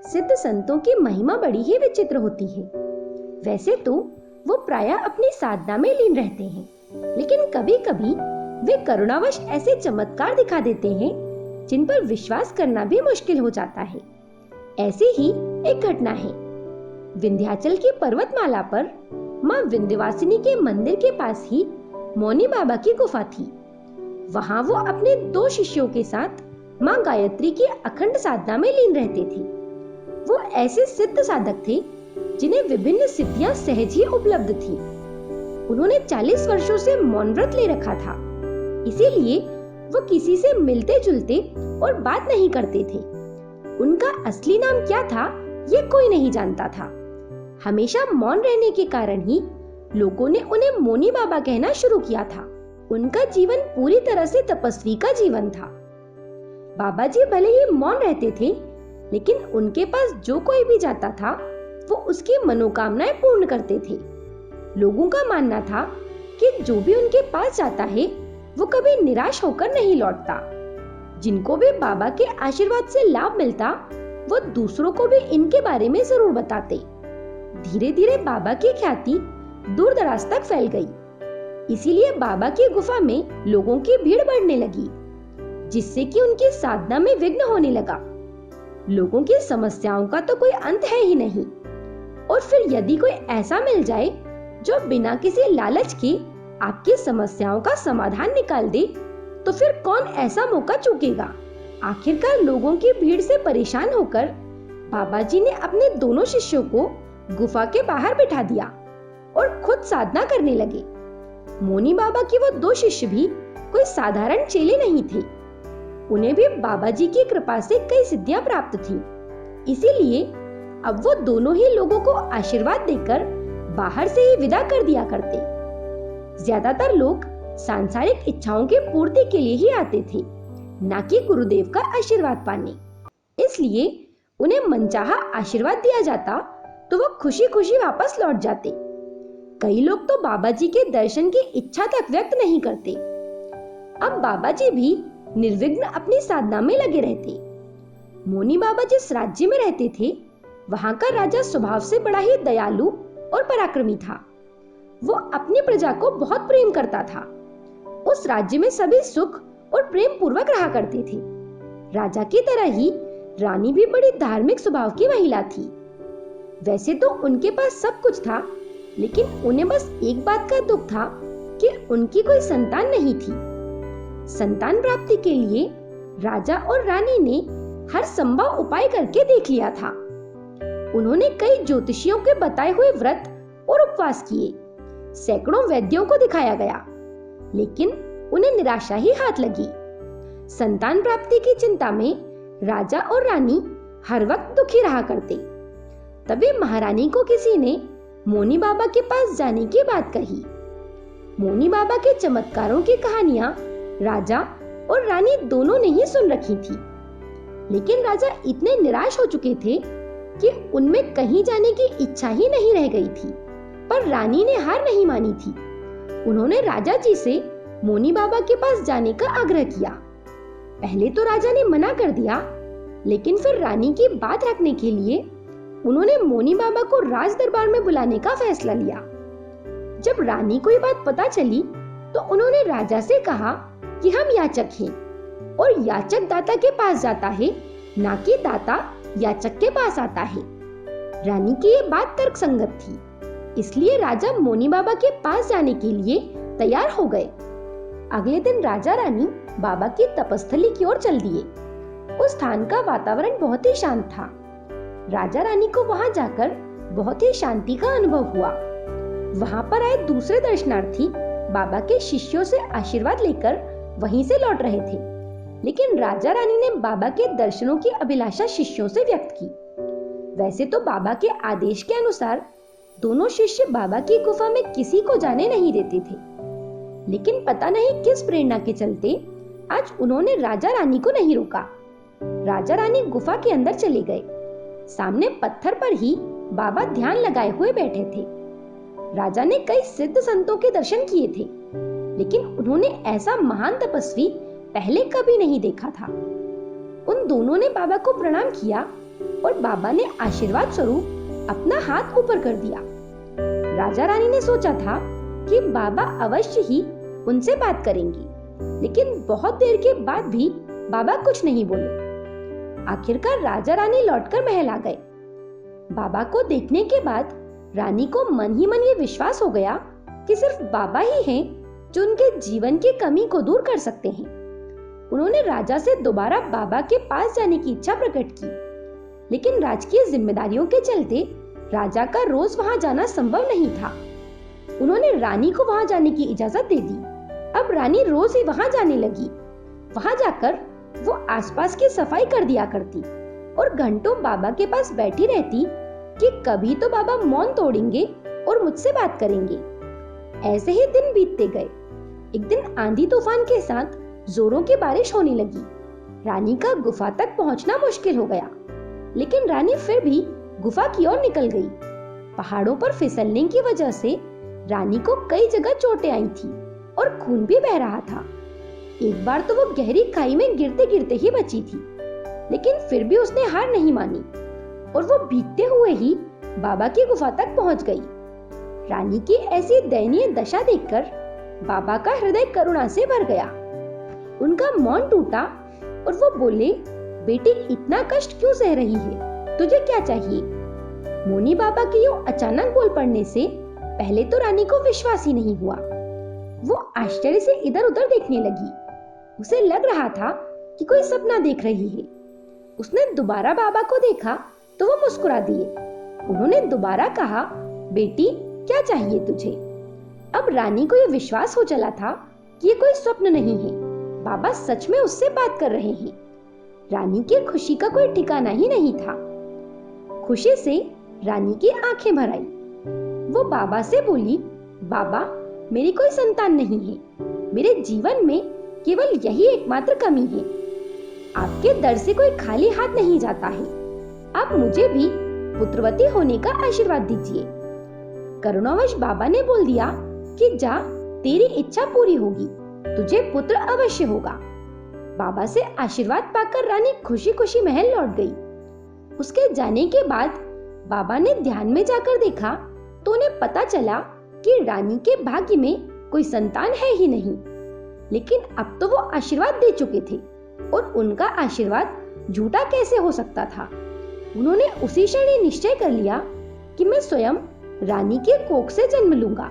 सिद्ध संतों की महिमा बड़ी ही विचित्र होती है। वैसे तो वो प्रायः अपनी साधना में लीन रहते हैं, लेकिन कभी-कभी वे करुणावश ऐसे चमत्कार दिखा देते हैं जिन पर विश्वास करना भी मुश्किल हो जाता है। ऐसी ही एक घटना है। विंध्याचल की पर्वतमाला पर माँ विंध्यवासिनी के मंदिर के पास ही मौनी बाबा की गुफा थी। वहां वो अपने 2 शिष्यों के साथ माँ गायत्री की अखंड साधना में लीन रहते थे। वो ऐसे सिद्ध साधक थे जिन्हें विभिन्न सिद्धियां सहज ही उपलब्ध थी। उन्होंने 40 वर्षों से मौन व्रत ले रखा था, इसीलिए वो किसी से मिलते जुलते और बात नहीं करते थे। उनका असली नाम क्या था ये कोई नहीं जानता था। हमेशा मौन रहने के कारण ही लोगों ने उन्हें मौनी बाबा कहना शुरू किया था। उनका जीवन पूरी तरह से तपस्वी का जीवन था। बाबा जी भले ही मौन रहते थे, लेकिन उनके पास जो कोई भी जाता था वो उसकी मनोकामनाएं पूर्ण करते थे। लोगों का मानना था कि जो भी उनके पास जाता है वो कभी निराश होकर नहीं लौटता। जिनको भी बाबा के आशीर्वाद से लाभ मिलता वो दूसरों को भी इनके बारे में जरूर बताते। धीरे धीरे बाबा की ख्याति दूर दराज तक फैल गई। इसीलिए बाबा की गुफा में लोगों की भीड़ बढ़ने लगी, जिससे कि उनकी साधना में विघ्न होने लगा। लोगों की समस्याओं का तो कोई अंत है ही नहीं, और फिर यदि कोई ऐसा मिल जाए जो बिना किसी लालच के आपकी समस्याओं का समाधान निकाल दे, तो फिर कौन ऐसा मौका चूकेगा। आखिरकार लोगों की भीड़ से परेशान होकर बाबा जी ने अपने दोनों शिष्यों को गुफा के बाहर बिठा दिया और खुद साधना करने लगे। मौनी बाबा के वो 2 शिष्य भी कोई साधारण चेले नहीं थे। उन्हें भी बाबा जी की कृपा से कई सिद्धियां प्राप्त थी। इसीलिए अब वो दोनों ही लोगों को आशीर्वाद देकर बाहर से ही विदा कर दिया करते। ज्यादातर लोग सांसारिक इच्छाओं की पूर्ति के लिए ही आते थे, ना कि गुरुदेव का आशीर्वाद पाने। इसलिए उन्हें मनचाहा आशीर्वाद दिया जाता तो वो खुशी खुशी वापस लौट जाते। कई लोग तो बाबा जी के दर्शन की इच्छा तक व्यक्त नहीं करते। अब बाबा जी भी निर्विघ्न अपनी साधना में लगे रहते। मौनी बाबा जिस राज्य में रहते थे, वहां का राजा स्वभाव से बड़ा ही दयालु और पराक्रमी था। वो अपनी प्रजा को बहुत प्रेम करता था। उस राज्य में सभी सुख और प्रेम पूर्वक रहा करते थे। राजा की तरह ही रानी भी बड़ी धार्मिक स्वभाव की महिला थी। वैसे तो उनके पास सब कुछ था, लेकिन उन्हें बस एक बात का दुख था कि उनकी कोई संतान नहीं थी। संतान प्राप्ति के लिए राजा और रानी ने हर संभव उपाय करके देख लिया था। उन्होंने कई ज्योतिषियों के बताए हुए व्रत और उपवास किए, सैकड़ों वैद्यों को दिखाया गया, लेकिन उन्हें निराशा ही हाथ लगी। संतान प्राप्ति की चिंता में राजा और रानी हर वक्त दुखी रहा करते। तभी महारानी को किसी ने मौनी बाबा के पास जाने की बात कही। मौनी बाबा के चमत्कारों की कहानियां राजा और रानी दोनों ने ही सुन रखी थी, लेकिन राजा इतने निराश हो चुके थे कि उनमें कहीं जाने की इच्छा ही नहीं रह गई थी। पर रानी ने हार नहीं मानी थी। उन्होंने राजा जी से मौनी बाबा के पास जाने का आग्रह किया। पहले तो राजा ने मना कर दिया, लेकिन फिर रानी की बात रखने के लिए उन्होंने मौनी बाबा को राज दरबार में बुलाने का फैसला लिया। जब रानी को ये बात पता चली तो उन्होंने राजा से कहा कि हम याचक हैं और याचक दाता के पास जाता है, ना कि दाता याचक के पास आता है। रानी की ये बात तर्कसंगत थी, इसलिए राजा मौनी बाबा के पास जाने के लिए तैयार हो गए। अगले दिन राजा रानी बाबा की तपस्थली की ओर चल दिए। उस स्थान का वातावरण बहुत ही शांत था। राजा रानी को वहां जाकर बहुत ही शांति का अनुभव हुआ। वहां पर आए दूसरे दर्शनार्थी बाबा के शिष्यों से आशीर्वाद लेकर वहीं से लौट रहे थे, लेकिन राजा रानी ने बाबा के दर्शनों की अभिलाषा शिष्यों से व्यक्त की। वैसे तो बाबा के आदेश के अनुसार दोनों शिष्य बाबा की गुफा में किसी को जाने नहीं देते थे, लेकिन पता नहीं किस प्रेरणा के चलते आज उन्होंने राजा रानी को नहीं रोका। राजा रानी गुफा के अंदर चले गए। सामने पत्थर पर ही बाबा ध्यान लगाए हुए बैठे थे। राजा ने कई सिद्ध संतों के दर्शन किए थे, लेकिन उन्होंने ऐसा महान तपस्वी पहले कभी नहीं देखा था। उन दोनों ने बाबा को प्रणाम किया और बाबा ने आशीर्वाद स्वरूप अपना हाथ ऊपर कर दिया। राजा रानी ने सोचा था कि बाबा अवश्य ही उनसे बात करेंगी, लेकिन बहुत देर के बाद भी बाबा कुछ नहीं बोले। आखिरकार राजा रानी लौटकर महल आ गए। बाबा को देखने के बाद रानी को मन ही मन ये विश्वास हो गया कि सिर्फ बाबा ही हैं जो उनके जीवन की कमी को दूर कर सकते हैं। उन्होंने राजा से दोबारा बाबा के पास जाने की इच्छा प्रकट की, लेकिन राजकीय जिम्मेदारियों के चलते राजा का रोज वहां जाना संभव नहीं था। उन्होंने रानी को वहां जाने की इजाजत दे दी। अब रानी रोज ही वहां जाने लगी। वहां जाकर वो आसपास की सफाई कर दिया करती और घंटों बाबा के पास बैठी रहती कि कभी तो बाबा मौन तोड़ेंगे और मुझसे बात करेंगे। ऐसे ही दिन बीतते गए। एक दिन आंधी तूफान के साथ जोरों की बारिश होने लगी। रानी का गुफा तक पहुंचना मुश्किल हो गया, लेकिन रानी फिर भी गुफा की ओर निकल गई। पहाड़ों पर फिसलने की वजह से रानी को कई जगह चोटें आई थी और खून भी बह रहा था। एक बार तो वो गहरी खाई में गिरते गिरते ही बची थी, लेकिन फिर भी उसने हार नहीं मानी और वो भीगते हुए ही बाबा की गुफा तक पहुंच गई। रानी की ऐसी दयनीय दशा देखकर बाबा का हृदय करुणा से भर गया। उनका मौन टूटा और वो बोले, बेटी इतना कष्ट क्यों सह रही है? तुझे क्या चाहिए? मोनी बाबा के यूं अचानक बोल पड़ने से पहले तो रानी को विश्वास ही नहीं हुआ। वो आश्चर्य से इधर उधर देखने लगी। उसे लग रहा था कि कोई सपना देख रही है। उसने दोबारा बाबा को देखा तो वो मुस्कुरा दिए। उन्होंने दोबारा कहा, बेटी क्या चाहिए तुझे? अब रानी को ये विश्वास हो चला था कि ये कोई स्वप्न नहीं है, बाबा सच में उससे बात कर रहे हैं। रानी की खुशी का कोई ठिकाना ही नहीं था। खुशी से रानी की आंखें भर आई। वो बाबा से बोली, बाबा मेरी कोई संतान नहीं है, मेरे जीवन में केवल यही एकमात्र कमी है। आपके दर से कोई खाली हाथ नहीं जाता है। आप मुझे भी पुत्रवती होने का आशीर्वाद दीजिए। करुणावश बाबा ने बोल दिया कि जा, तेरी इच्छा पूरी होगी, तुझे पुत्र अवश्य होगा। बाबा से आशीर्वाद पाकर रानी खुशी खुशी महल लौट गई। उसके जाने के बाद बाबा ने ध्यान में जाकर देखा तो उन्हें पता चला कि रानी के भाग्य में कोई संतान है ही नहीं। लेकिन अब तो वो आशीर्वाद दे चुके थे और उनका आशीर्वाद झूठा कैसे हो सकता था। उन्होंने उसी क्षण ही निश्चय कर लिया कि मैं स्वयं रानी के कोख से जन्म लूंगा।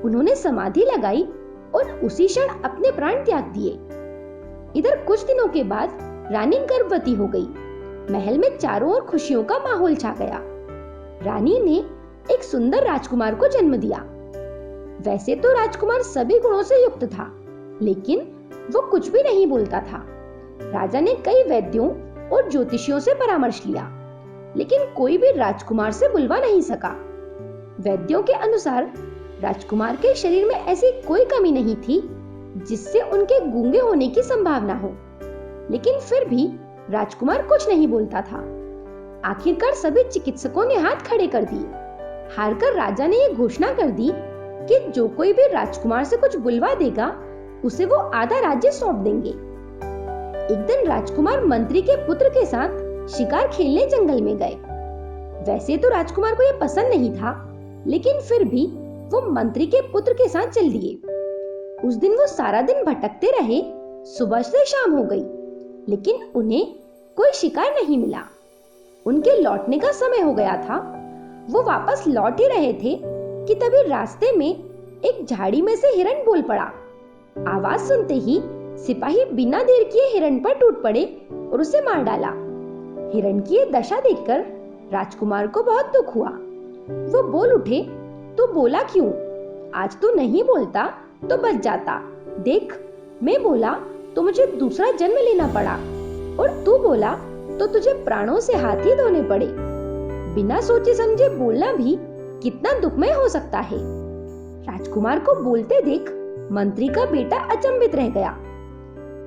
उन्होंने समाधि लगाई और उसी क्षण अपने प्राण त्याग दिए। इधर कुछ दिनों के बाद रानी गर्भवती हो गई। महल में चारों ओर खुशियों का माहौल छा गया। रानी ने एक सुंदर राजकुमार को जन्म दिया। वैसे तो राजकुमार सभी गुणों से युक्त था, लेकिन वो कुछ भी नहीं बोलता था। राजा ने कई वैद्यों और ज्योतिषियों से परामर्श लिया, लेकिन कोई भी राजकुमार से बुलवा नहीं सका। वैद्यों के अनुसार राजकुमार के शरीर में ऐसी कोई कमी नहीं थी जिससे उनके गूंगे होने की संभावना हो, लेकिन फिर भी राजकुमार कुछ नहीं बोलता था। आखिरकार सभी चिकित्सकों ने हाथ खड़े कर दिए। हारकर राजा ने ये घोषणा कर दी कि जो कोई भी राजकुमार से कुछ बुलवा देगा उसे वो आधा राज्य सौंप देंगे। एक दिन राजकुमार मंत्री के पुत्र के साथ शिकार खेलने जंगल में गए। वैसे तो राजकुमार को यह पसंद नहीं था, लेकिन फिर भी वो मंत्री के पुत्र के साथ चल दिए। उस दिन वो सारा दिन भटकते रहे। सुबह से शाम हो गई, लेकिन उन्हें कोई शिकार नहीं मिला। उनके लौटने का समय हो गया था। वो वापस लौट ही रहे थे कि तभी रास्ते में एक झाड़ी में से हिरण बोल पड़ा। आवाज सुनते ही सिपाही बिना देर किए हिरण पर टूट पड़े और उसे मार डाला। हिरण की ये दशा देखकर राजकुमार को बहुत दुख हुआ। वो बोल उठे, तू बोला क्यों? आज तू नहीं बोलता तो बच जाता। देख, मैं बोला तो मुझे दूसरा जन्म लेना पड़ा, और तू बोला तो तुझे प्राणों से हाथ ही धोने पड़े। बिना सोचे समझे बोलना भी कितना दुखमय हो सकता है। राजकुमार को बोलते देख मंत्री का बेटा अचंभित रह गया।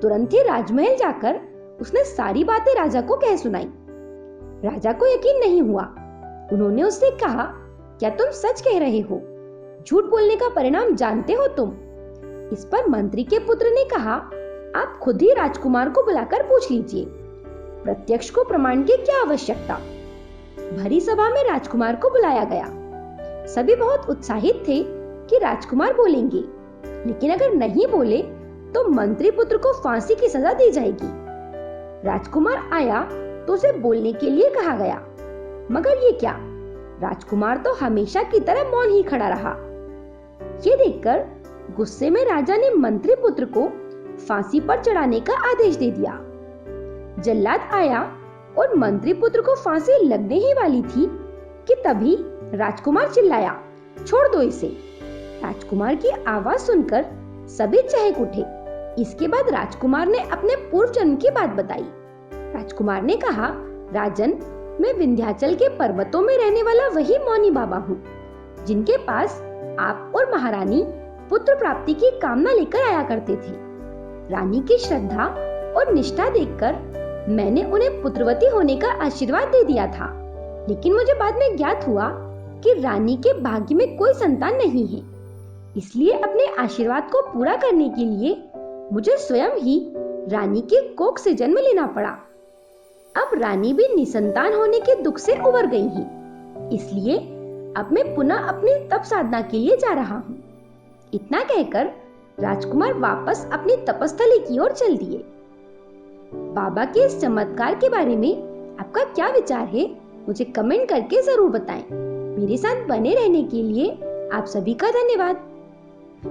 तुरंत ही राजमहल जाकर उसने सारी बातें राजा को कह सुनाई। राजा को यकीन नहीं हुआ। उन्होंने उससे कहा, क्या तुम सच कह रहे हो? झूठ बोलने का परिणाम जानते हो तुम? इस पर मंत्री के पुत्र ने कहा, आप खुद ही राजकुमार को बुलाकर पूछ लीजिए। प्रत्यक्ष को प्रमाण की क्या आवश्यकता। भरी सभा में राजकुमार को बुलाया गया। सभी बहुत उत्साहित थे कि राजकुमार बोलेंगे, लेकिन अगर नहीं बोले तो मंत्री पुत्र को फांसी की सजा दी जाएगी। राजकुमार आया तो उसे बोलने के लिए कहा गया, मगर ये क्या, राजकुमार तो हमेशा की तरह मौन ही खड़ा रहा। ये देखकर गुस्से में राजा ने मंत्री पुत्र को फांसी पर चढ़ाने का आदेश दे दिया। जल्लाद आया और मंत्री पुत्र को फांसी लगने ही वाली थी कि तभी राजकुमार चिल्लाया, छोड़ दो इसे। राजकुमार की आवाज सुनकर सभी चहक उठे। इसके बाद राजकुमार ने अपने पूर्व जन्म की बात बताई। राजकुमार ने कहा, राजन, मैं विंध्याचल के पर्वतों में रहने वाला वही मौनी बाबा हूँ, जिनके पास आप और महारानी पुत्र प्राप्ति की कामना लेकर आया करते थे। रानी की श्रद्धा और निष्ठा देखकर मैंने उन्हें पुत्रवती होने का आशीर्वाद दे दिया था, लेकिन मुझे बाद में ज्ञात हुआ कि रानी के भाग्य में कोई संतान नहीं है। इसलिए अपने आशीर्वाद को पूरा करने के लिए मुझे स्वयं ही रानी के कोख से जन्म लेना पड़ा। अब रानी भी निसंतान होने के दुख से उबर गई है, इसलिए अब मैं पुनः अपनी तप साधना के लिए जा रहा हूँ। इतना कहकर राजकुमार वापस अपनी तपस्थली की ओर चल दिए। बाबा के इस चमत्कार के बारे में आपका क्या विचार है, मुझे कमेंट करके जरूर बताएं। मेरे साथ बने रहने के लिए आप सभी का धन्यवाद।